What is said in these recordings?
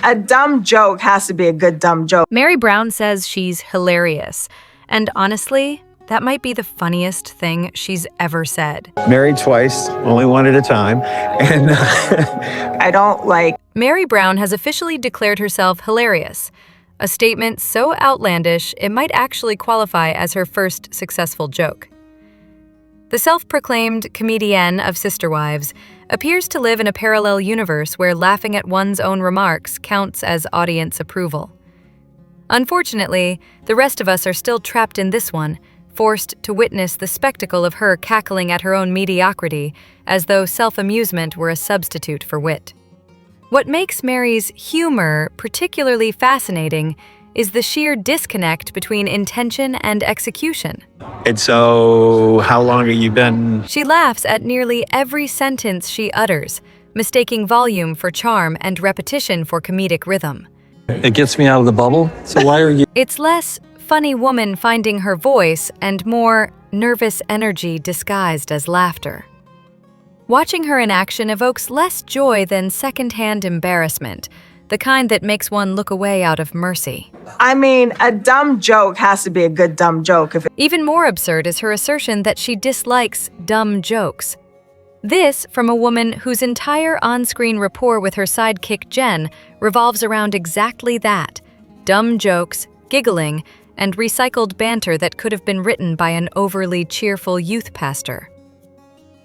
A dumb joke has to be a good dumb joke. Mary Brown says she's hilarious. And honestly, that might be the funniest thing she's ever said. Married twice, only one at a time. And I don't like. Mary Brown has officially declared herself hilarious, a statement so outlandish it might actually qualify as her first successful joke. The self-proclaimed comedienne of Sister Wives appears to live in a parallel universe where laughing at one's own remarks counts as audience approval. Unfortunately, the rest of us are still trapped in this one, forced to witness the spectacle of her cackling at her own mediocrity as though self-amusement were a substitute for wit. What makes Mary's humor particularly fascinating is the sheer disconnect between intention and execution. And so, how long have you been? She laughs at nearly every sentence she utters, mistaking volume for charm and repetition for comedic rhythm. It gets me out of the bubble, so why are you? It's less funny woman finding her voice and more nervous energy disguised as laughter. Watching her in action evokes less joy than secondhand embarrassment, the kind that makes one look away out of mercy. I mean, a dumb joke has to be a good dumb joke. Even more absurd is her assertion that she dislikes dumb jokes. This from a woman whose entire on-screen rapport with her sidekick Jen revolves around exactly that: dumb jokes, giggling, and recycled banter that could have been written by an overly cheerful youth pastor.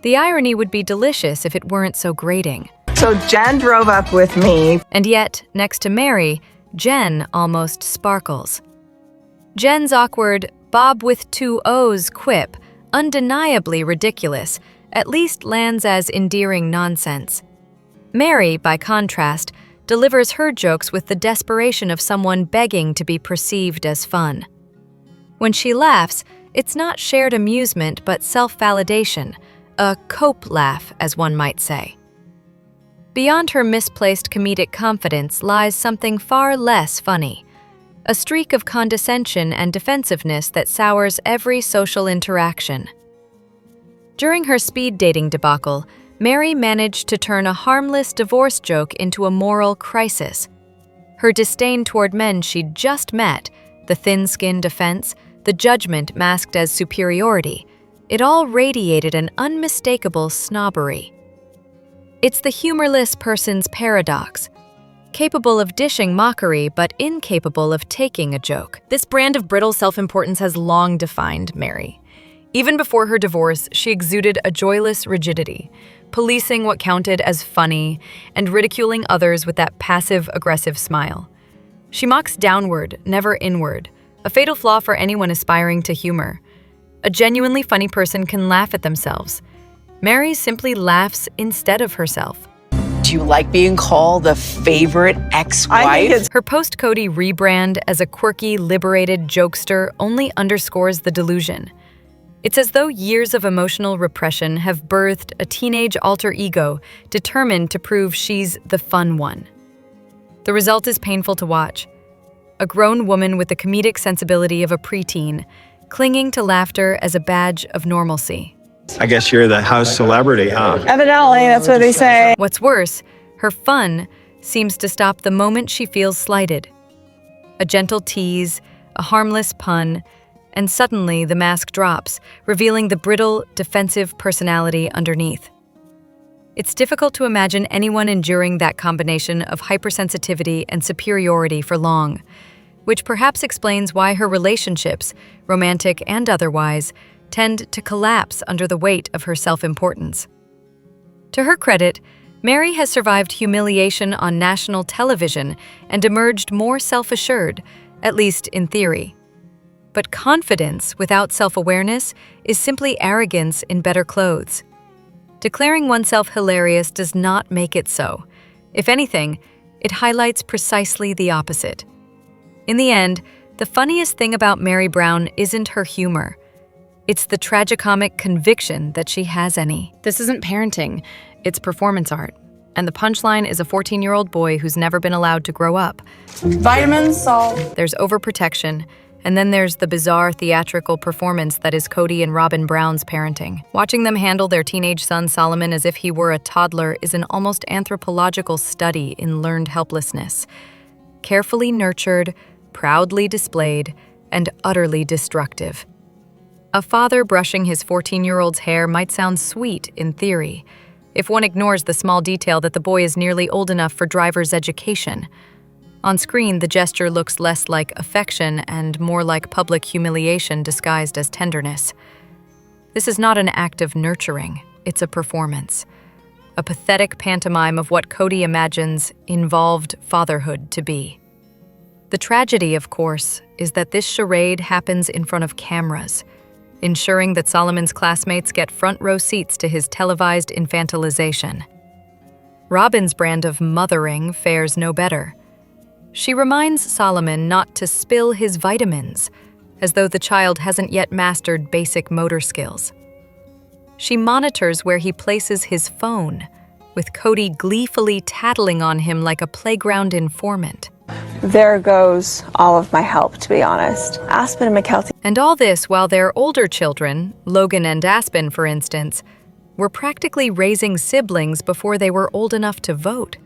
The irony would be delicious if it weren't so grating. So Jen drove up with me. And yet, next to Mary, Jen almost sparkles. Jen's awkward Bob with two O's quip, undeniably ridiculous, at least lands as endearing nonsense. Mary, by contrast, delivers her jokes with the desperation of someone begging to be perceived as fun. When she laughs, it's not shared amusement but self-validation, a cope laugh, as one might say. Beyond her misplaced comedic confidence lies something far less funny, a streak of condescension and defensiveness that sours every social interaction. During her speed dating debacle, Mary managed to turn a harmless divorce joke into a moral crisis. Her disdain toward men she'd just met, the thin-skinned offense, the judgment masked as superiority, it all radiated an unmistakable snobbery. It's the humorless person's paradox, capable of dishing mockery but incapable of taking a joke. This brand of brittle self-importance has long defined Mary. Even before her divorce, she exuded a joyless rigidity, policing what counted as funny and ridiculing others with that passive-aggressive smile. She mocks downward, never inward, a fatal flaw for anyone aspiring to humor. A genuinely funny person can laugh at themselves. Mary simply laughs instead of herself. Do you like being called the favorite ex-wife? Her post-Cody rebrand as a quirky, liberated jokester only underscores the delusion. It's as though years of emotional repression have birthed a teenage alter ego determined to prove she's the fun one. The result is painful to watch. A grown woman with the comedic sensibility of a preteen, clinging to laughter as a badge of normalcy. I guess you're the house celebrity, huh? Evidently, that's what they say. What's worse, her fun seems to stop the moment she feels slighted. A gentle tease, a harmless pun, and suddenly the mask drops, revealing the brittle, defensive personality underneath. It's difficult to imagine anyone enduring that combination of hypersensitivity and superiority for long, which perhaps explains why her relationships, romantic and otherwise, tend to collapse under the weight of her self-importance. To her credit, Mary has survived humiliation on national television and emerged more self-assured, at least in theory. But confidence without self-awareness is simply arrogance in better clothes. Declaring oneself hilarious does not make it so. If anything, it highlights precisely the opposite. In the end, the funniest thing about Mary Brown isn't her humor. It's the tragicomic conviction that she has any. This isn't parenting, it's performance art. And the punchline is a 14-year-old boy who's never been allowed to grow up. Vitamins, salt. There's overprotection, And then there's the bizarre theatrical performance that is Cody and Robyn Brown's parenting. Watching them handle their teenage son Solomon as if he were a toddler is an almost anthropological study in learned helplessness. Carefully nurtured, proudly displayed, and utterly destructive. A father brushing his 14-year-old's hair might sound sweet in theory, if one ignores the small detail that the boy is nearly old enough for driver's education. On screen, the gesture looks less like affection and more like public humiliation disguised as tenderness. This is not an act of nurturing, it's a performance. A pathetic pantomime of what Cody imagines involved fatherhood to be. The tragedy, of course, is that this charade happens in front of cameras, ensuring that Solomon's classmates get front-row seats to his televised infantilization. Robyn's brand of mothering fares no better. She reminds Solomon not to spill his vitamins, as though the child hasn't yet mastered basic motor skills. She monitors where he places his phone, with Cody gleefully tattling on him like a playground informant. There goes all of my help, to be honest. Aspen and McKelty. And all this while their older children, Logan and Aspen for instance, were practically raising siblings before they were old enough to vote.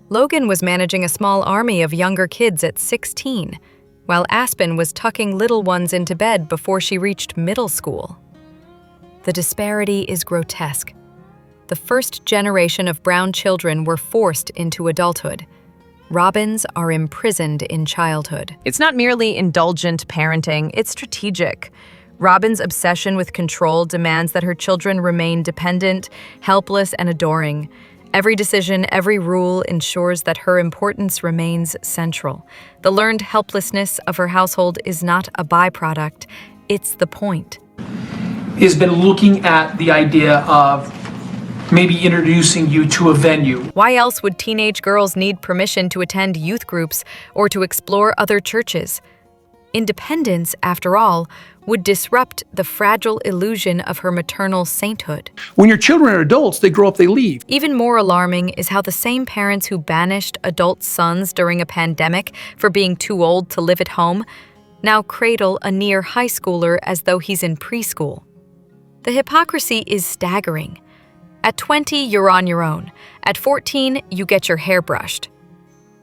Logan was managing a small army of younger kids at 16, while Aspen was tucking little ones into bed before she reached middle school. The disparity is grotesque. The first generation of Brown children were forced into adulthood. Robyn's are imprisoned in childhood. It's not merely indulgent parenting, it's strategic. Robyn's obsession with control demands that her children remain dependent, helpless, and adoring. Every decision, every rule ensures that her importance remains central. The learned helplessness of her household is not a byproduct, it's the point. Has been looking at the idea of maybe introducing you to a venue. Why else would teenage girls need permission to attend youth groups or to explore other churches? Independence, after all, would disrupt the fragile illusion of her maternal sainthood. When your children are adults, they grow up, they leave. Even more alarming is how the same parents who banished adult sons during a pandemic for being too old to live at home now cradle a near high schooler as though he's in preschool. The hypocrisy is staggering. At 20, you're on your own. At 14, you get your hair brushed.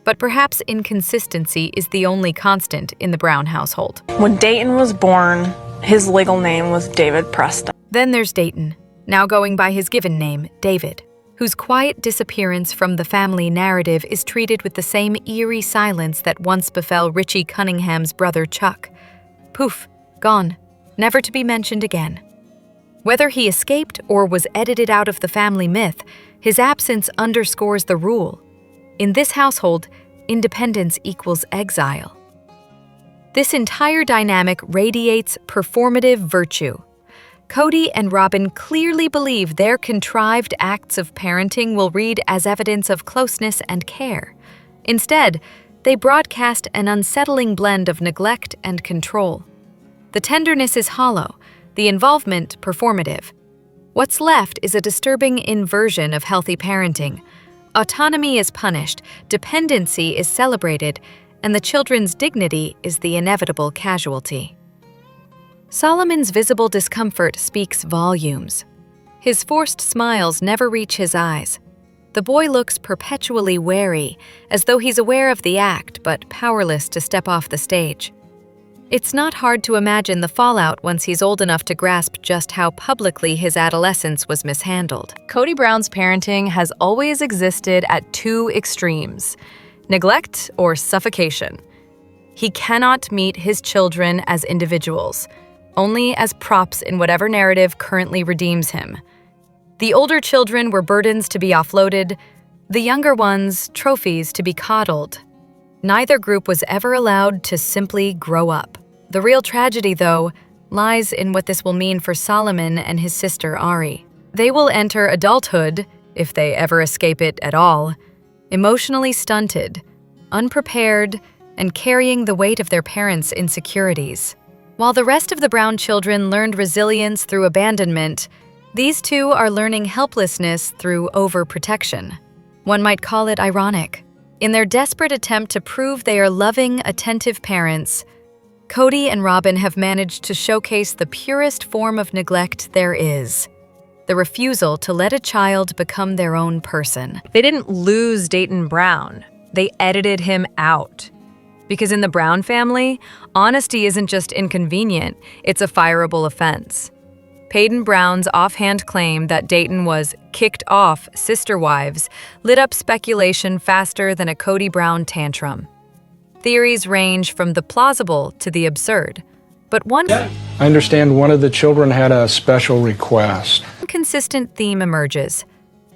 But perhaps inconsistency is the only constant in the Brown household. When Dayton was born, his legal name was David Preston. Then there's Dayton, now going by his given name, David, whose quiet disappearance from the family narrative is treated with the same eerie silence that once befell Richie Cunningham's brother Chuck. Poof, gone, never to be mentioned again. Whether he escaped or was edited out of the family myth, his absence underscores the rule. In this household, independence equals exile. This entire dynamic radiates performative virtue. Cody and Robyn clearly believe their contrived acts of parenting will read as evidence of closeness and care. Instead, they broadcast an unsettling blend of neglect and control. The tenderness is hollow, the involvement performative. What's left is a disturbing inversion of healthy parenting. Autonomy is punished, dependency is celebrated, and the children's dignity is the inevitable casualty. Solomon's visible discomfort speaks volumes. His forced smiles never reach his eyes. The boy looks perpetually wary, as though he's aware of the act but powerless to step off the stage. It's not hard to imagine the fallout once he's old enough to grasp just how publicly his adolescence was mishandled. Cody Brown's parenting has always existed at two extremes: neglect or suffocation. He cannot meet his children as individuals, only as props in whatever narrative currently redeems him. The older children were burdens to be offloaded, the younger ones trophies to be coddled. Neither group was ever allowed to simply grow up. The real tragedy, though, lies in what this will mean for Solomon and his sister Ari. They will enter adulthood, if they ever escape it at all, emotionally stunted, unprepared, and carrying the weight of their parents' insecurities. While the rest of the Brown children learned resilience through abandonment, these two are learning helplessness through overprotection. One might call it ironic. In their desperate attempt to prove they are loving, attentive parents, Cody and Robyn have managed to showcase the purest form of neglect there is: the refusal to let a child become their own person. They didn't lose Dayton Brown. They edited him out. Because in the Brown family, honesty isn't just inconvenient, it's a fireable offense. Peyton Brown's offhand claim that Dayton was kicked off sister wives lit up speculation faster than a Cody Brown tantrum. Theories range from the plausible to the absurd, but one I understand one of the children had a special request. consistent theme emerges.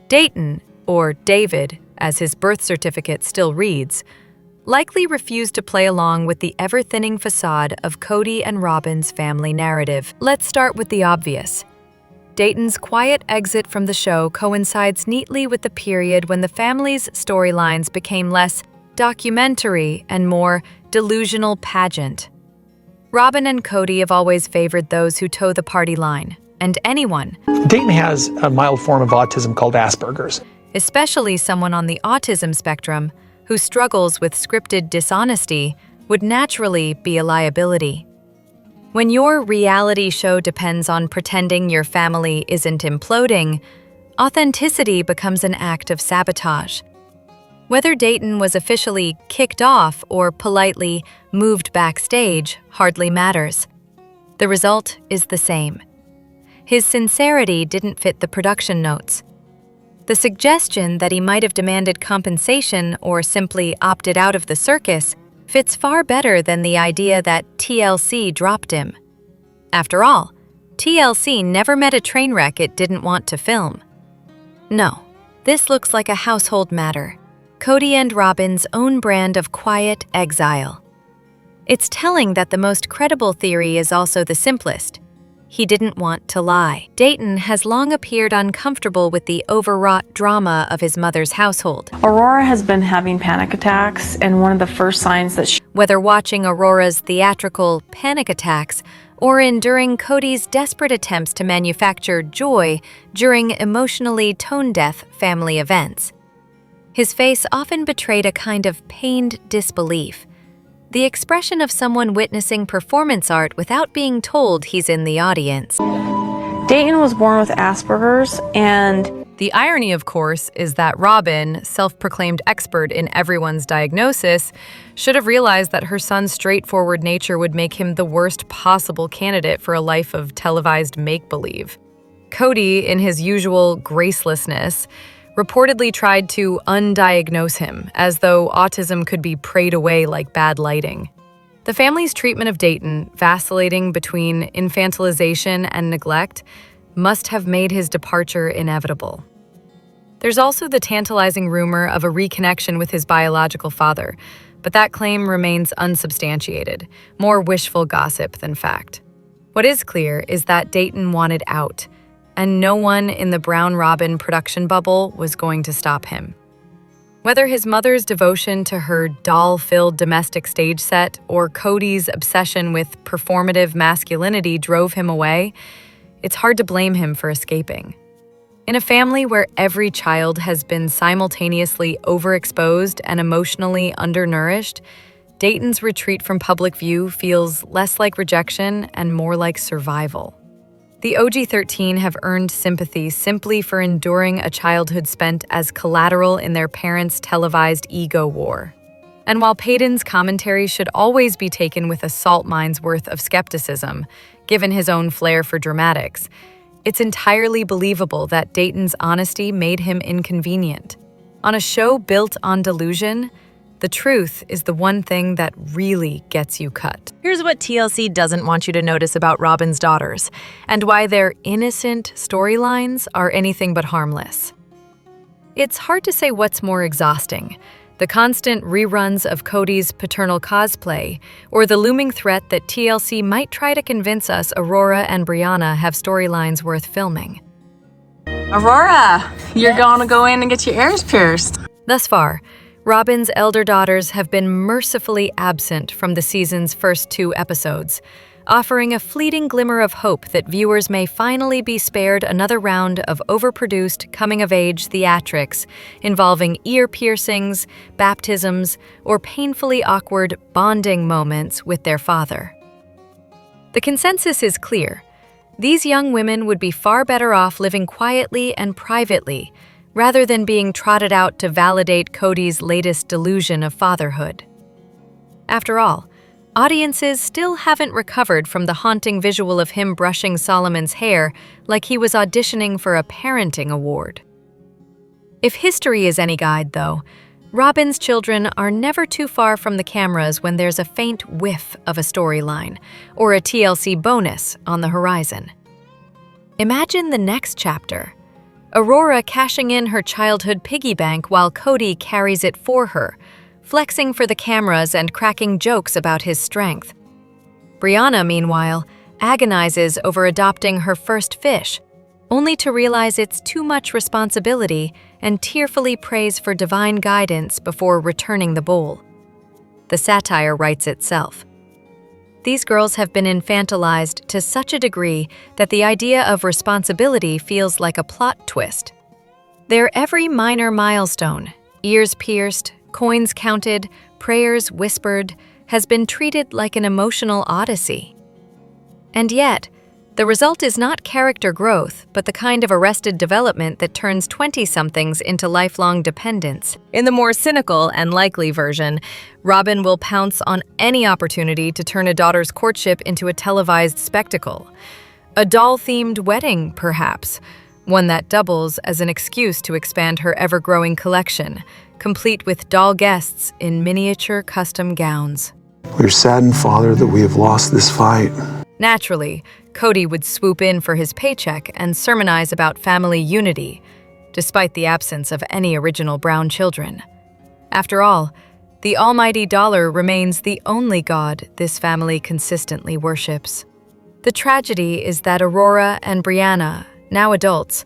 Dayton, or David, as his birth certificate still reads, likely refused to play along with the ever-thinning facade of Cody and Robyn's family narrative. Let's start with the obvious. Dayton's quiet exit from the show coincides neatly with the period when the family's storylines became less documentary and more delusional pageant. Robyn and Cody have always favored those who toe the party line, and anyone, Dayton has a mild form of autism called Asperger's. especially someone on the autism spectrum, who struggles with scripted dishonesty, would naturally be a liability. When your reality show depends on pretending your family isn't imploding, authenticity becomes an act of sabotage. Whether Dayton was officially kicked off or politely moved backstage hardly matters. The result is the same. His sincerity didn't fit the production notes. The suggestion that he might have demanded compensation or simply opted out of the circus fits far better than the idea that TLC dropped him. After all, TLC never met a train wreck it didn't want to film. No, this looks like a household matter. Cody and Robyn's own brand of quiet exile. It's telling that the most credible theory is also the simplest. He didn't want to lie. Dayton has long appeared uncomfortable with the overwrought drama of his mother's household. Aurora has been having panic attacks, and one of the first signs that Whether watching Aurora's theatrical panic attacks or enduring Cody's desperate attempts to manufacture joy during emotionally tone-deaf family events. His face often betrayed a kind of pained disbelief, the expression of someone witnessing performance art without being told he's in the audience. Dayton was born with Asperger's, and The irony, of course, is that Robyn, self-proclaimed expert in everyone's diagnosis, should have realized that her son's straightforward nature would make him the worst possible candidate for a life of televised make-believe. Cody, in his usual gracelessness, reportedly tried to undiagnose him, as though autism could be prayed away like bad lighting. The family's treatment of Dayton, vacillating between infantilization and neglect, must have made his departure inevitable. There's also the tantalizing rumor of a reconnection with his biological father, but that claim remains unsubstantiated, more wishful gossip than fact. What is clear is that Dayton wanted out, and no one in the Brown-Robyn production bubble was going to stop him. Whether his mother's devotion to her doll-filled domestic stage set or Cody's obsession with performative masculinity drove him away, it's hard to blame him for escaping. In a family where every child has been simultaneously overexposed and emotionally undernourished, Dayton's retreat from public view feels less like rejection and more like survival. The OG-13 have earned sympathy simply for enduring a childhood spent as collateral in their parents' televised ego war. And while Peyton's commentary should always be taken with a salt mine's worth of skepticism, given his own flair for dramatics, it's entirely believable that Dayton's honesty made him inconvenient. On a show built on delusion, the truth is the one thing that really gets you cut. Here's what TLC doesn't want you to notice about Robyn's daughters, and why their innocent storylines are anything but harmless. It's hard to say what's more exhausting, the constant reruns of Cody's paternal cosplay, or the looming threat that TLC might try to convince us Aurora and Brianna have storylines worth filming. Aurora, you're going to go in and get your ears pierced. Thus far, Robyn's elder daughters have been mercifully absent from the season's first 2 episodes, offering a fleeting glimmer of hope that viewers may finally be spared another round of overproduced coming-of-age theatrics involving ear piercings, baptisms, or painfully awkward bonding moments with their father. The consensus is clear. These young women would be far better off living quietly and privately, rather than being trotted out to validate Cody's latest delusion of fatherhood. After all, audiences still haven't recovered from the haunting visual of him brushing Solomon's hair like he was auditioning for a parenting award. If history is any guide, though, Robyn's children are never too far from the cameras when there's a faint whiff of a storyline or a TLC bonus on the horizon. Imagine the next chapter. Aurora cashing in her childhood piggy bank while Cody carries it for her, flexing for the cameras and cracking jokes about his strength. Brianna, meanwhile, agonizes over adopting her first fish, only to realize it's too much responsibility and tearfully prays for divine guidance before returning the bowl. The satire writes itself. These girls have been infantilized to such a degree that the idea of responsibility feels like a plot twist. Their every minor milestone, ears pierced, coins counted, prayers whispered, has been treated like an emotional odyssey. And yet, the result is not character growth, but the kind of arrested development that turns 20-somethings into lifelong dependence. In the more cynical and likely version, Robyn will pounce on any opportunity to turn a daughter's courtship into a televised spectacle. A doll-themed wedding, perhaps, one that doubles as an excuse to expand her ever-growing collection, complete with doll guests in miniature custom gowns. We're saddened, Father, that we have lost this fight. Naturally, Cody would swoop in for his paycheck and sermonize about family unity, despite the absence of any original Brown children. After all, the almighty dollar remains the only god this family consistently worships. The tragedy is that Aurora and Brianna, now adults,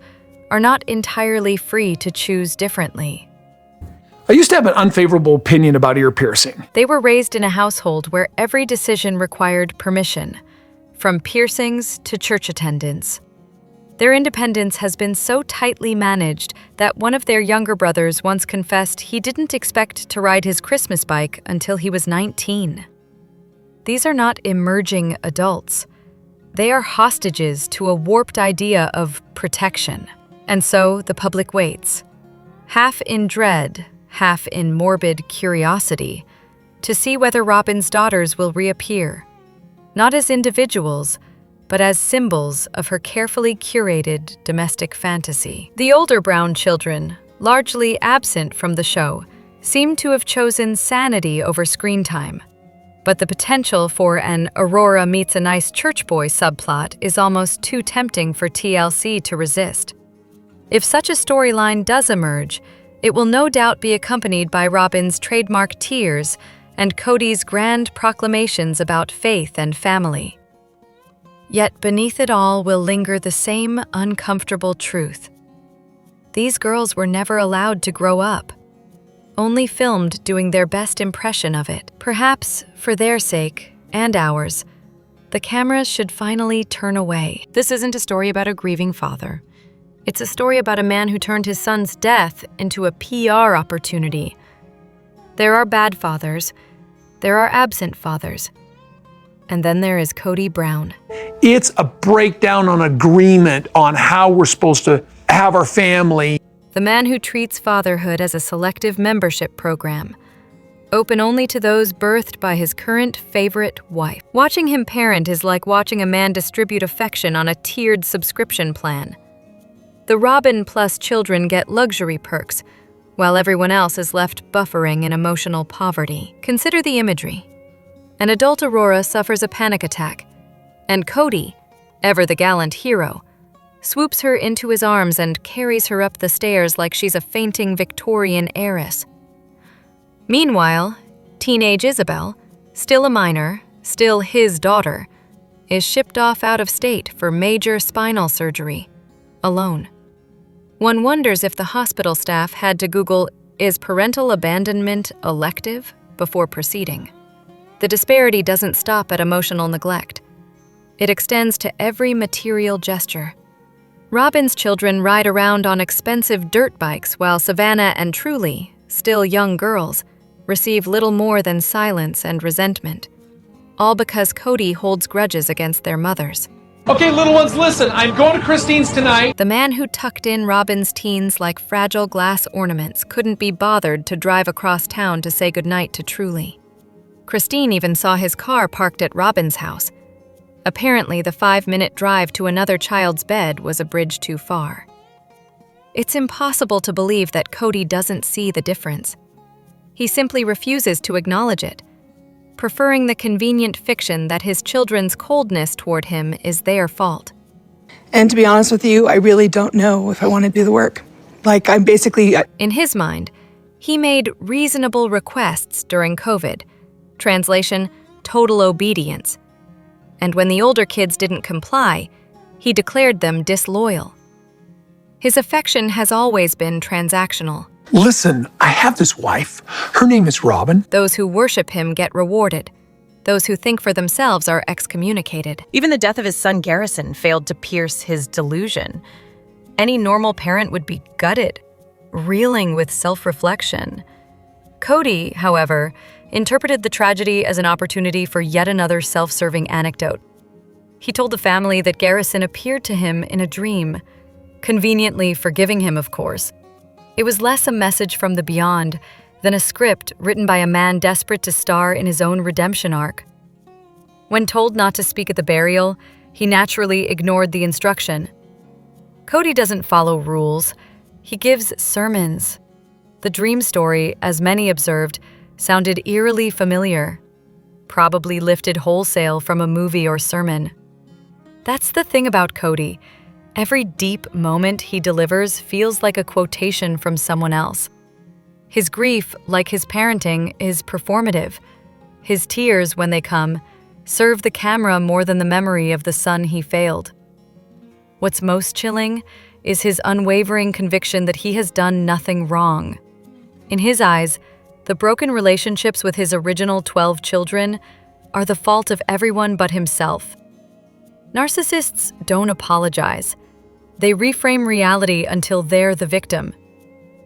are not entirely free to choose differently. I used to have an unfavorable opinion about ear piercing. They were raised in a household where every decision required permission, from piercings to church attendance. Their independence has been so tightly managed that one of their younger brothers once confessed he didn't expect to ride his Christmas bike until he was 19. These are not emerging adults. They are hostages to a warped idea of protection. And so the public waits, half in dread, half in morbid curiosity, to see whether Robyn's daughters will reappear, not as individuals, but as symbols of her carefully curated domestic fantasy. The older Brown children, largely absent from the show, seem to have chosen sanity over screen time. But the potential for an Aurora meets a nice church boy subplot is almost too tempting for TLC to resist. If such a storyline does emerge, it will no doubt be accompanied by Robyn's trademark tears and Cody's grand proclamations about faith and family. Yet beneath it all will linger the same uncomfortable truth. These girls were never allowed to grow up, only filmed doing their best impression of it. Perhaps, for their sake, and ours, the cameras should finally turn away. This isn't a story about a grieving father. It's a story about a man who turned his son's death into a PR opportunity. There are bad fathers, there are absent fathers, and then there is Cody Brown. It's a breakdown on agreement on how we're supposed to have our family. The man who treats fatherhood as a selective membership program, open only to those birthed by his current favorite wife. Watching him parent is like watching a man distribute affection on a tiered subscription plan. The Robyn plus children get luxury perks, while everyone else is left buffering in emotional poverty. Consider the imagery. An adult Aurora suffers a panic attack, and Cody, ever the gallant hero, swoops her into his arms and carries her up the stairs like she's a fainting Victorian heiress. Meanwhile, teenage Isabel, still a minor, still his daughter, is shipped off out of state for major spinal surgery, alone. One wonders if the hospital staff had to Google, "Is parental abandonment elective?" before proceeding. The disparity doesn't stop at emotional neglect. It extends to every material gesture. Robyn's children ride around on expensive dirt bikes while Savannah and Truly, still young girls, receive little more than silence and resentment. all because Cody holds grudges against their mothers. Okay, little ones, listen. I'm going to Christine's tonight. The man who tucked in Robyn's teens like fragile glass ornaments couldn't be bothered to drive across town to say goodnight to Truly. Christine even saw his car parked at Robyn's house. Apparently, the 5-minute drive to another child's bed was a bridge too far. It's impossible to believe that Cody doesn't see the difference. He simply refuses to acknowledge it, preferring the convenient fiction that his children's coldness toward him is their fault. And to be honest with you, I really don't know if I want to do the work. Like, I'm basically... In his mind, he made reasonable requests during COVID. Translation, total obedience. And when the older kids didn't comply, he declared them disloyal. His affection has always been transactional. Listen, I have this wife. Her name is Robyn. Those who worship him get rewarded. Those who think for themselves are excommunicated. Even the death of his son Garrison failed to pierce his delusion. Any normal parent would be gutted, reeling with self-reflection. Cody, however, interpreted the tragedy as an opportunity for yet another self-serving anecdote. He told the family that Garrison appeared to him in a dream, conveniently forgiving him, of course. It was less a message from the beyond than a script written by a man desperate to star in his own redemption arc. When told not to speak at the burial, he naturally ignored the instruction. Cody doesn't follow rules. He gives sermons. The dream story, as many observed, sounded eerily familiar, probably lifted wholesale from a movie or sermon. That's the thing about Cody. Every deep moment he delivers feels like a quotation from someone else. His grief, like his parenting, is performative. His tears, when they come, serve the camera more than the memory of the son he failed. What's most chilling is his unwavering conviction that he has done nothing wrong. In his eyes, the broken relationships with his original 12 children are the fault of everyone but himself. Narcissists don't apologize. They reframe reality until they're the victim.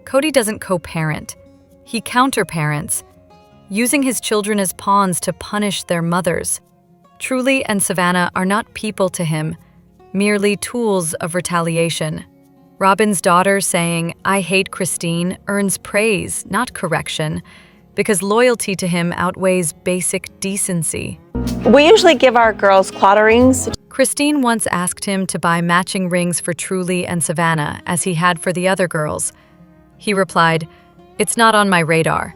Cody doesn't co-parent. He counter-parents, using his children as pawns to punish their mothers. Truly and Savannah are not people to him, merely tools of retaliation. Robyn's daughter saying, "I hate Christine," earns praise, not correction, because loyalty to him outweighs basic decency. We usually give our girls clotter rings. Christine once asked him to buy matching rings for Truly and Savannah, as he had for the other girls. He replied, "It's not on my radar."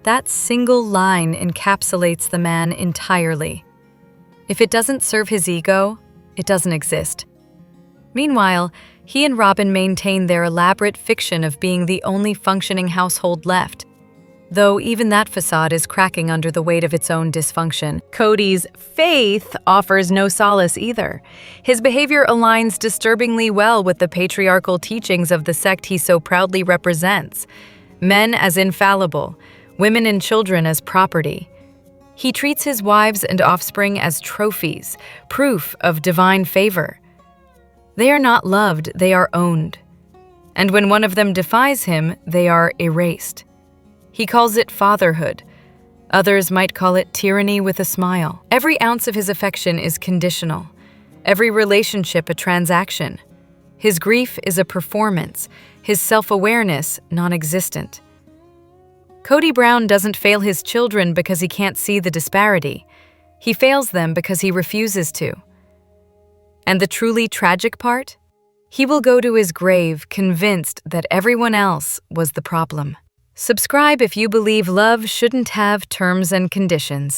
That single line encapsulates the man entirely. If it doesn't serve his ego, it doesn't exist. Meanwhile, he and Robyn maintain their elaborate fiction of being the only functioning household left, though even that facade is cracking under the weight of its own dysfunction. Cody's faith offers no solace either. His behavior aligns disturbingly well with the patriarchal teachings of the sect he so proudly represents. Men as infallible, women and children as property. He treats his wives and offspring as trophies, proof of divine favor. They are not loved, they are owned. And when one of them defies him, they are erased. He calls it fatherhood. Others might call it tyranny with a smile. Every ounce of his affection is conditional. Every relationship a transaction. His grief is a performance. His self-awareness non-existent. Cody Brown doesn't fail his children because he can't see the disparity. He fails them because he refuses to. And the truly tragic part? He will go to his grave convinced that everyone else was the problem. Subscribe if you believe love shouldn't have terms and conditions.